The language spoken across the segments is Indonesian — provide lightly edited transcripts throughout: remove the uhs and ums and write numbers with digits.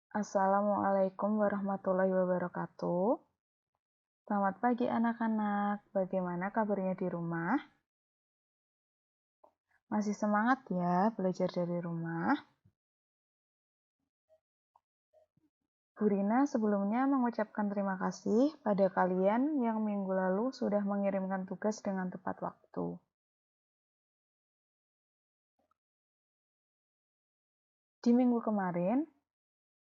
Assalamualaikum warahmatullahi wabarakatuh. Selamat pagi anak-anak. Bagaimana kabarnya di rumah? Masih semangat ya belajar dari rumah? Bu Rina sebelumnya mengucapkan terima kasih pada kalian yang minggu lalu sudah mengirimkan tugas dengan tepat waktu. Di minggu kemarin,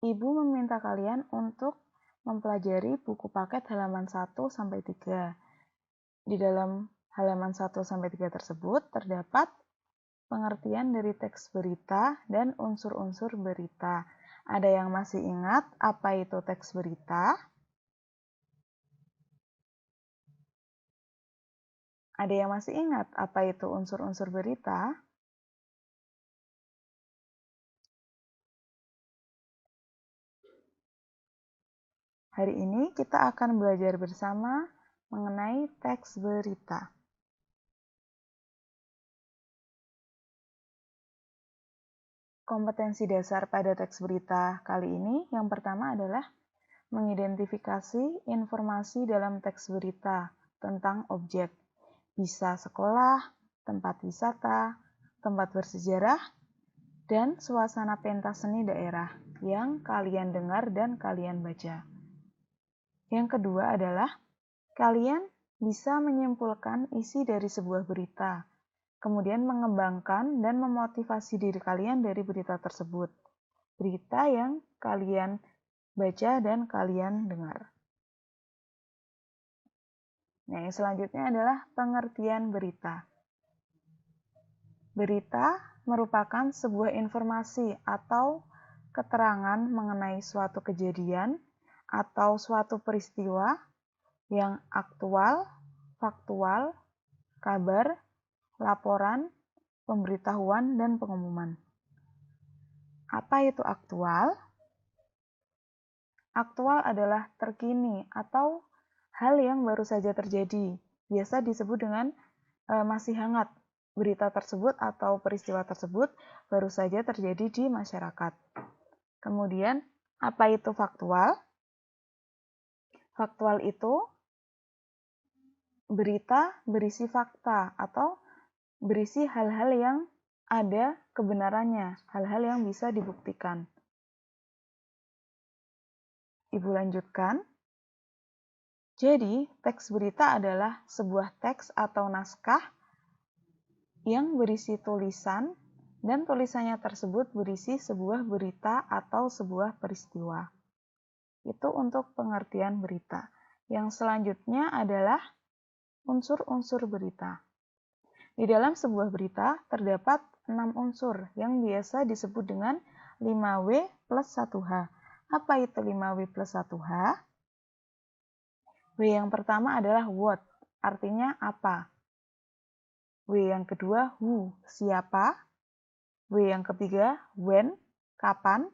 Ibu meminta kalian untuk mempelajari buku paket halaman 1-3. Di dalam halaman 1-3 tersebut terdapat pengertian dari teks berita dan unsur-unsur berita. Ada yang masih ingat apa itu teks berita? Ada yang masih ingat apa itu unsur-unsur berita? Hari ini kita akan belajar bersama mengenai teks berita. Kompetensi dasar pada teks berita kali ini yang pertama adalah mengidentifikasi informasi dalam teks berita tentang objek. Bisa sekolah, tempat wisata, tempat bersejarah, dan suasana pentas seni daerah yang kalian dengar dan kalian baca. Yang kedua adalah kalian bisa menyimpulkan isi dari sebuah berita, kemudian mengembangkan dan memotivasi diri kalian dari berita tersebut. Berita yang kalian baca dan kalian dengar. Nah, yang selanjutnya adalah pengertian berita. Berita merupakan sebuah informasi atau keterangan mengenai suatu kejadian atau suatu peristiwa yang aktual, faktual, kabar, laporan, pemberitahuan, dan pengumuman. Apa itu aktual? Aktual adalah terkini atau hal yang baru saja terjadi. Biasa disebut dengan masih hangat. Berita tersebut atau peristiwa tersebut baru saja terjadi di masyarakat. Kemudian, apa itu faktual? Faktual itu berita berisi fakta atau berisi hal-hal yang ada kebenarannya, hal-hal yang bisa dibuktikan. Ibu lanjutkan. Jadi, teks berita adalah sebuah teks atau naskah yang berisi tulisan dan tulisannya tersebut berisi sebuah berita atau sebuah peristiwa. Itu untuk pengertian berita. Yang selanjutnya adalah unsur-unsur berita. Di dalam sebuah berita terdapat 6 unsur yang biasa disebut dengan 5W plus 1H. Apa itu 5W plus 1H? W yang pertama adalah what, artinya apa. W yang kedua who, siapa. W yang ketiga when, kapan.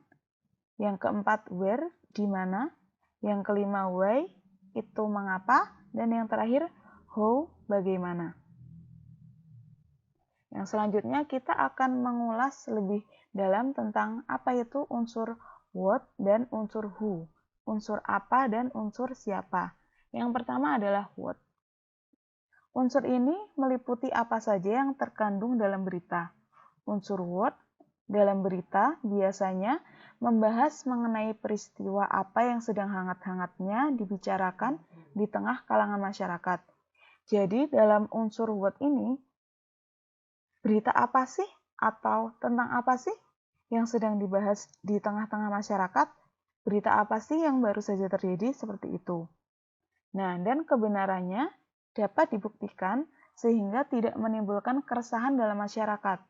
Yang keempat where, di mana. Yang kelima why, itu mengapa. Dan yang terakhir how, bagaimana. Yang selanjutnya kita akan mengulas lebih dalam tentang apa itu unsur what dan unsur who. Unsur apa dan unsur siapa. Yang pertama adalah what. Unsur ini meliputi apa saja yang terkandung dalam berita. Unsur what dalam berita biasanya membahas mengenai peristiwa apa yang sedang hangat-hangatnya dibicarakan di tengah kalangan masyarakat. Jadi dalam unsur what ini, berita apa sih atau tentang apa sih yang sedang dibahas di tengah-tengah masyarakat? Berita apa sih yang baru saja terjadi seperti itu? Nah, dan kebenarannya dapat dibuktikan sehingga tidak menimbulkan keresahan dalam masyarakat.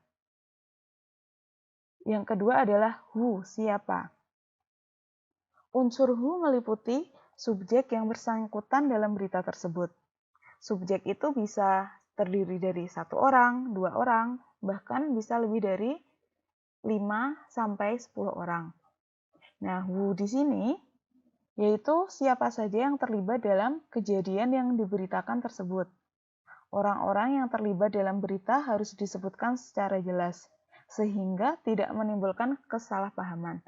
Yang kedua adalah who, siapa. Unsur who meliputi subjek yang bersangkutan dalam berita tersebut. Subjek itu bisa terdiri dari 1 orang, 2 orang, bahkan bisa lebih dari 5-10 orang. Nah, who di sini yaitu siapa saja yang terlibat dalam kejadian yang diberitakan tersebut. Orang-orang yang terlibat dalam berita harus disebutkan secara jelas, sehingga tidak menimbulkan kesalahpahaman.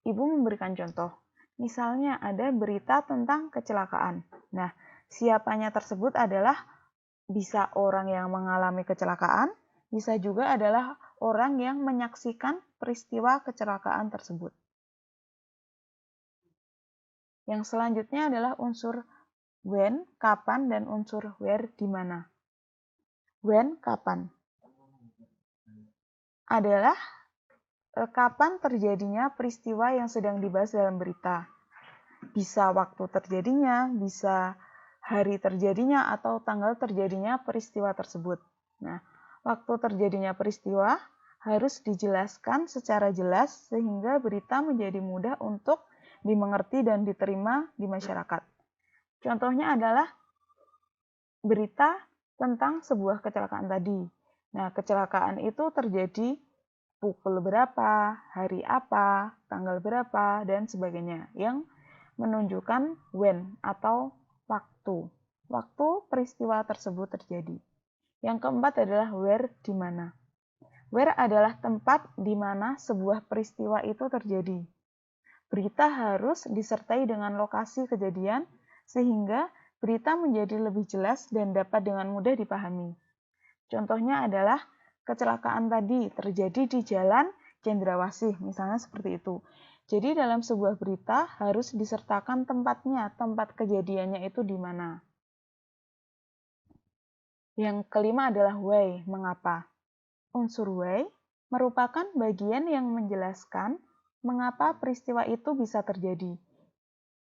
Ibu memberikan contoh. Misalnya ada berita tentang kecelakaan. Nah, siapanya tersebut adalah bisa orang yang mengalami kecelakaan, bisa juga adalah orang yang menyaksikan peristiwa kecelakaan tersebut. Yang selanjutnya adalah unsur when, kapan, dan unsur where, di mana. When, kapan. Adalah kapan terjadinya peristiwa yang sedang dibahas dalam berita. Bisa waktu terjadinya, bisa hari terjadinya, atau tanggal terjadinya peristiwa tersebut. Nah, waktu terjadinya peristiwa harus dijelaskan secara jelas sehingga berita menjadi mudah untuk dimengerti dan diterima di masyarakat. Contohnya adalah berita tentang sebuah kecelakaan tadi. Nah, kecelakaan itu terjadi pukul berapa, hari apa, tanggal berapa, dan sebagainya, yang menunjukkan when atau waktu peristiwa tersebut terjadi. Yang keempat adalah where, di mana. Where adalah tempat di mana sebuah peristiwa itu terjadi. Berita harus disertai dengan lokasi kejadian sehingga berita menjadi lebih jelas dan dapat dengan mudah dipahami. Contohnya adalah kecelakaan tadi terjadi di Jalan Cendrawasih, misalnya seperti itu. Jadi dalam sebuah berita harus disertakan tempatnya, tempat kejadiannya itu di mana. Yang kelima adalah why, mengapa. Unsur why merupakan bagian yang menjelaskan mengapa peristiwa itu bisa terjadi.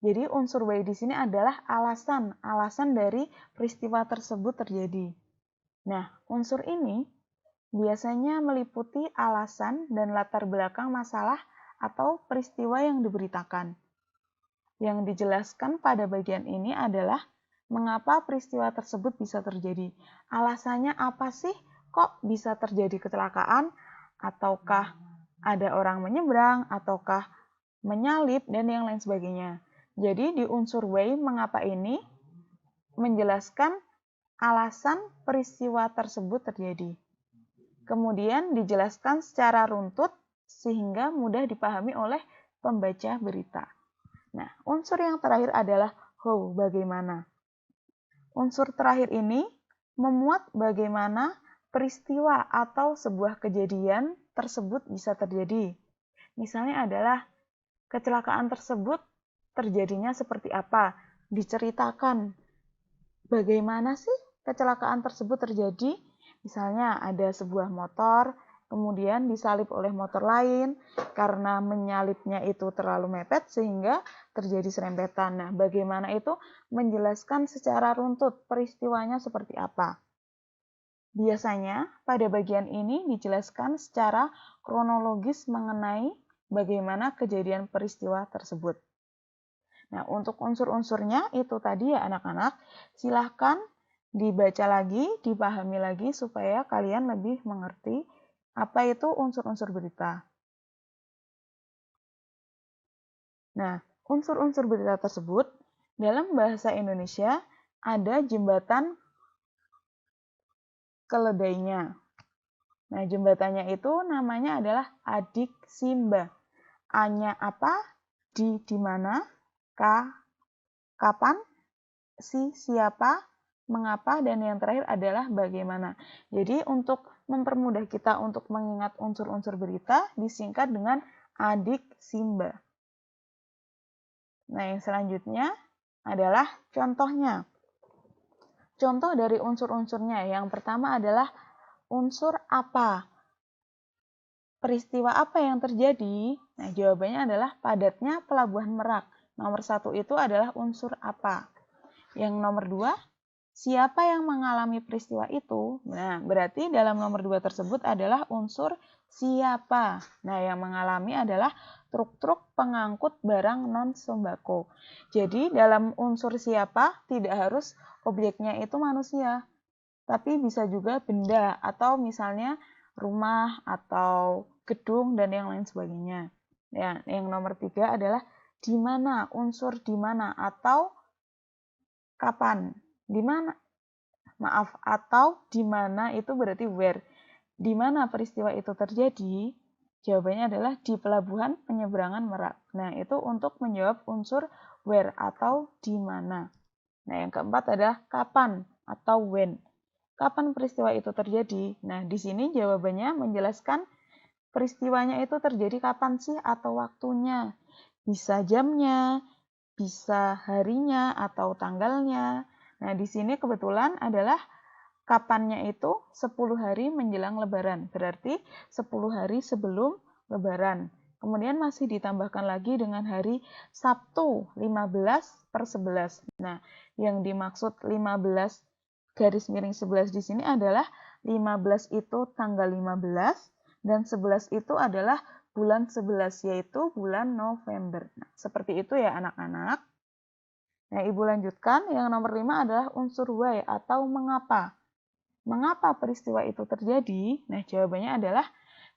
Jadi unsur why di sini adalah alasan dari peristiwa tersebut terjadi. Nah, unsur ini biasanya meliputi alasan dan latar belakang masalah atau peristiwa yang diberitakan. Yang dijelaskan pada bagian ini adalah mengapa peristiwa tersebut bisa terjadi. Alasannya apa sih kok bisa terjadi kecelakaan? Ataukah ada orang menyeberang? Ataukah menyalip? Dan yang lain sebagainya. Jadi di unsur why mengapa ini menjelaskan alasan peristiwa tersebut terjadi. Kemudian dijelaskan secara runtut sehingga mudah dipahami oleh pembaca berita. Nah, unsur yang terakhir adalah how, bagaimana. Unsur terakhir ini memuat bagaimana peristiwa atau sebuah kejadian tersebut bisa terjadi. Misalnya adalah kecelakaan tersebut terjadinya seperti apa, diceritakan bagaimana sih kecelakaan tersebut terjadi. Misalnya ada sebuah motor, kemudian disalip oleh motor lain, karena menyalipnya itu terlalu mepet sehingga terjadi serempetan. Nah, bagaimana itu menjelaskan secara runtut peristiwanya seperti apa. Biasanya pada bagian ini dijelaskan secara kronologis mengenai bagaimana kejadian peristiwa tersebut. Nah, untuk unsur-unsurnya itu tadi ya anak-anak, silahkan dibaca lagi, dipahami lagi supaya kalian lebih mengerti apa itu unsur-unsur berita. Nah, unsur-unsur berita tersebut dalam bahasa Indonesia ada jembatan keledainya. Nah, jembatannya itu namanya adalah adik Simba. A-nya apa? Di mana? K, kapan? Si, siapa? Mengapa, dan yang terakhir adalah bagaimana. Jadi untuk mempermudah kita untuk mengingat unsur-unsur berita disingkat dengan adik Simba. Nah, yang selanjutnya adalah contohnya. Contoh dari unsur-unsurnya yang pertama adalah unsur apa. Peristiwa apa yang terjadi? Nah, jawabannya adalah padatnya pelabuhan Merak. Nomor 1 itu adalah unsur apa. Yang nomor 2, siapa yang mengalami peristiwa itu? Nah, berarti dalam nomor 2 tersebut adalah unsur siapa. Nah, yang mengalami adalah truk-truk pengangkut barang non-sembako. Jadi, dalam unsur siapa tidak harus objeknya itu manusia, tapi bisa juga benda atau misalnya rumah atau gedung dan yang lain sebagainya. Ya, yang nomor 3 adalah di mana, unsur di mana atau kapan. Di mana? Maaf, atau di mana itu berarti where. Di mana peristiwa itu terjadi? Jawabannya adalah di pelabuhan penyeberangan Merak. Nah, itu untuk menjawab unsur where atau di mana. Nah, yang keempat adalah kapan atau when. Kapan peristiwa itu terjadi? Nah, di sini jawabannya menjelaskan peristiwanya itu terjadi kapan sih atau waktunya. Bisa jamnya, bisa harinya atau tanggalnya. Nah, di sini kebetulan adalah kapannya itu 10 hari menjelang Lebaran, berarti 10 hari sebelum Lebaran. Kemudian masih ditambahkan lagi dengan hari Sabtu 15/11. Nah, yang dimaksud 15 garis miring 11 di sini adalah 15 itu tanggal 15 dan 11 itu adalah bulan 11 yaitu bulan November. Nah, seperti itu ya anak-anak. Nah, Ibu lanjutkan. Yang nomor 5 adalah unsur why atau mengapa. Mengapa peristiwa itu terjadi? Nah, jawabannya adalah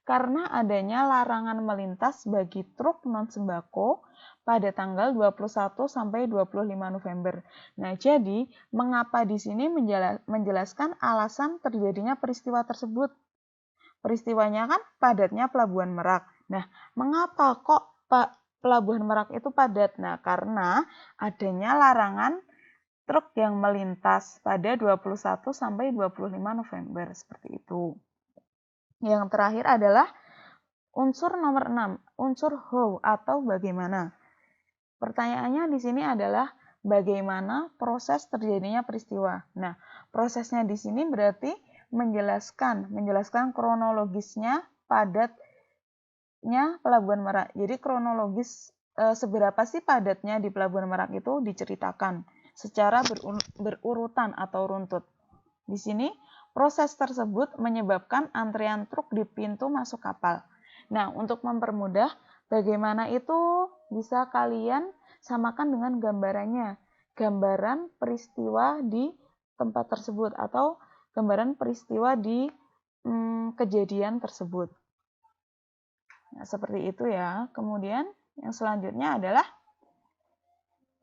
karena adanya larangan melintas bagi truk non-sembako pada tanggal 21 sampai 25 November. Nah, jadi mengapa di sini menjelaskan alasan terjadinya peristiwa tersebut. Peristiwanya kan padatnya Pelabuhan Merak. Nah, mengapa kok Pelabuhan Merak itu padat? Nah, karena adanya larangan truk yang melintas pada 21 sampai 25 November seperti itu. Yang terakhir adalah unsur nomor 6, unsur how atau bagaimana. Pertanyaannya di sini adalah bagaimana proses terjadinya peristiwa. Nah, prosesnya di sini berarti menjelaskan kronologisnya padatnya Pelabuhan Merak. Jadi kronologis seberapa sih padatnya di Pelabuhan Merak itu diceritakan secara berurutan atau runtut. Di sini, proses tersebut menyebabkan antrean truk di pintu masuk kapal. Nah, untuk mempermudah, bagaimana itu bisa kalian samakan dengan gambarannya. Gambaran peristiwa di tempat tersebut atau gambaran peristiwa di kejadian tersebut. Nah, seperti itu ya. Kemudian, yang selanjutnya adalah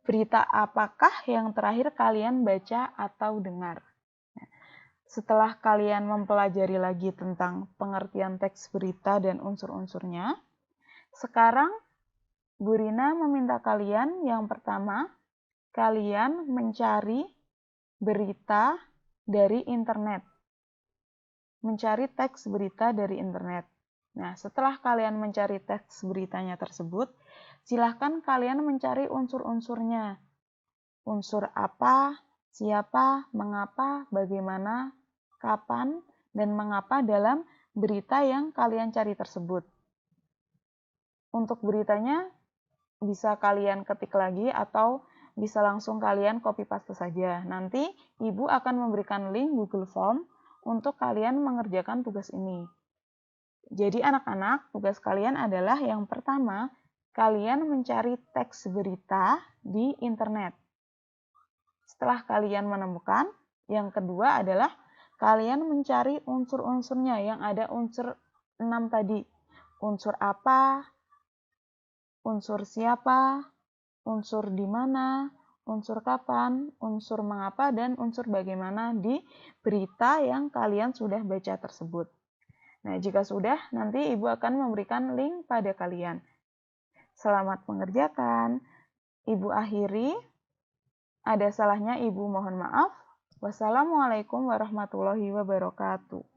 berita apakah yang terakhir kalian baca atau dengar? Setelah kalian mempelajari lagi tentang pengertian teks berita dan unsur-unsurnya, sekarang Bu Rina meminta kalian yang pertama, kalian mencari berita dari internet. Mencari teks berita dari internet. Nah, setelah kalian mencari teks beritanya tersebut, silahkan kalian mencari unsur-unsurnya. Unsur apa, siapa, mengapa, bagaimana, kapan, dan mengapa dalam berita yang kalian cari tersebut. Untuk beritanya bisa kalian ketik lagi atau bisa langsung kalian copy paste saja. Nanti Ibu akan memberikan link Google Form untuk kalian mengerjakan tugas ini. Jadi anak-anak, tugas kalian adalah yang pertama, kalian mencari teks berita di internet. Setelah kalian menemukan, yang kedua adalah kalian mencari unsur-unsurnya yang ada unsur 6 tadi. Unsur apa, unsur siapa, unsur di mana, unsur kapan, unsur mengapa, dan unsur bagaimana di berita yang kalian sudah baca tersebut. Nah, jika sudah, nanti Ibu akan memberikan link pada kalian. Selamat mengerjakan. Ibu akhiri. Ada salahnya Ibu mohon maaf. Wassalamualaikum warahmatullahi wabarakatuh.